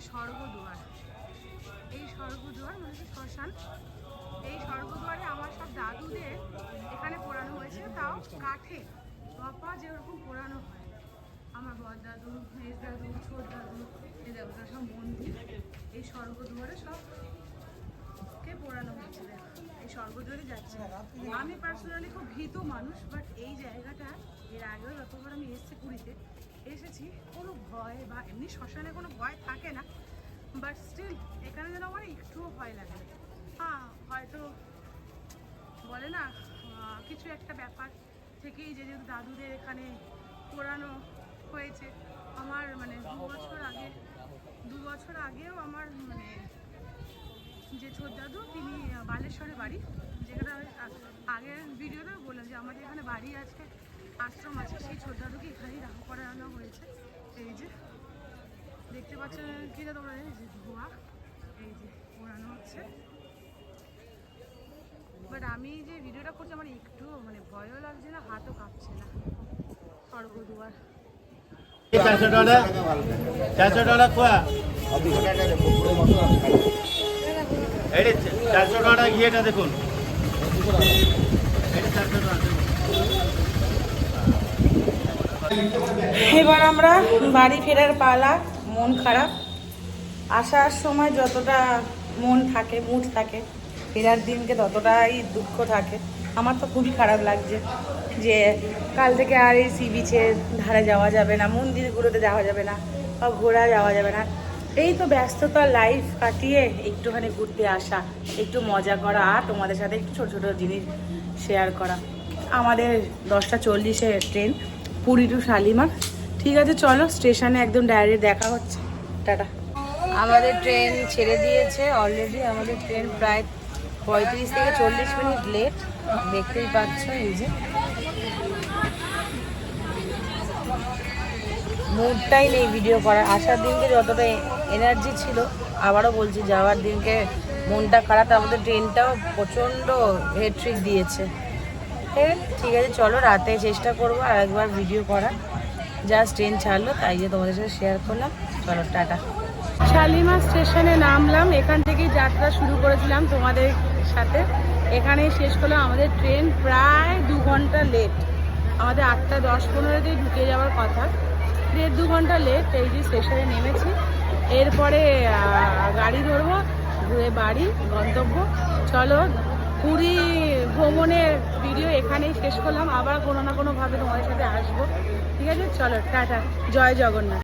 স্বর্গদুয়ার। এই স্বর্গদুয়ার মানে শ্মশান। এই স্বর্গদুয়ারে আমার সব দাদুদের এখানে পোড়ানো হয়েছে, তাও কাঠে বাপা যেরকম পোড়ানো হয়। আমার বড় দাদু, মেজ দাদু, ছোট দাদু, এই দেবতা সব মন্দির এই স্বর্গদুয়ারে সবকে পোড়ানো হয়েছে। এই স্বর্গদুয়ারে যাচ্ছে। আমি পার্সোনালি খুব ভীত মানুষ, বাট এই জায়গাটা এর আগেও যতবার আমি এসেছি পুরীতে এসেছি, কোনো ভয় বা এমনি শ্মশানে কোনো ভয় থাকে না, বাট স্টিল এখানে যেন আমার একটুও ভয় লাগে না। হ্যাঁ, হয়তো বলে না কিছু একটা ব্যাপার থেকেই যে যেহেতু দাদুদের এখানে পোড়ানো হয়েছে। আমার মানে 2 বছর আগেও আমার মানে যে ছোট দাদু, তিনি বালেশ্বরে বাড়ি, যেখানে আগের ভিডিওতে বললাম যে আমাদের এখানে বাড়ি আছে, আশ্রম আছে, সেই ছোট দাদুকে এখানেই রাখা করানো হয়েছে। এই যে দেখতে পাচ্ছেন কিনা তোমরা, এই যে ধোয়া, এই যে পোড়ানো হচ্ছে। বাট আমি যে ভিডিওটা করছি আমার একটু মানে ভয়ও লাগছে না, হাতও কাঁপছে না। স্বর্গদুয়ার 400 টাকা কুয়া এটি 400 টাকা গিয়েটা দেখুন, এবার আমরা বাড়ি ফেরার পালা। মন খারাপ। আসার সময় যতটা মন থাকে, মুড থাকে, ফেরার দিনকে ততটাই দুঃখ থাকে। আমার তো খুবই খারাপ লাগছে যে কাল থেকে আর এই সি বিচের ধারে যাওয়া যাবে না, মন্দিরগুলোতে যাওয়া যাবে না, বা ঘোরা যাওয়া যাবে না। এই তো ব্যস্ততার লাইফ কাটিয়ে একটুখানি ঘুরতে আসা, একটু মজা করা, আর তোমাদের সাথে একটু ছোটো ছোটো জিনিস শেয়ার করা। আমাদের 10:40 ট্রেন পুরী টু শালিমার। ঠিক আছে, চলো স্টেশনে একদম ডাইরেক্ট দেখা হচ্ছে। টাটা। আমাদের ট্রেন ছেড়ে দিয়েছে অলরেডি। আমাদের ট্রেন প্রায় 35 থেকে 40 মিনিট লেট, দেখতেই পাচ্ছ। এই যে মুডটাই নেই ভিডিও করার। আসার দিনকে যতটা এনার্জি ছিল, আবারও বলছি যাওয়ার দিনকে মনটা খারাপ। আমাদের ট্রেনটাও প্রচণ্ড হেডট্রিক দিয়েছে। ঠিক আছে, চলো রাতে চেষ্টা করবো আর একবার ভিডিও করা। জাস্ট ট্রেন ছাড়লো, তাই যে তোমাদের সাথে শেয়ার করলাম। চলো টাটা। শালিমার স্টেশনে নামলাম, এখান থেকেই যাত্রা শুরু করেছিলাম তোমাদের সাথে। এখানেই শেষ করলাম। আমাদের ট্রেন প্রায় 2 ঘন্টা লেট। আমাদের 8:10-15 ঢুকে যাওয়ার কথা, 1.5-2 ঘন্টা লেট। এই যে স্টেশনে নেমেছি, এরপরে গাড়ি ধরবো, ঘুরে বাড়ি গন্তব্য। চলো, পুরী ভ্রমণের ভিডিও এখানেই শেষ করলাম। আবার কোনো না কোনোভাবে তোমাদের সাথে আসবো। ঠিক আছে, চলো টাটা। জয় জগন্নাথ।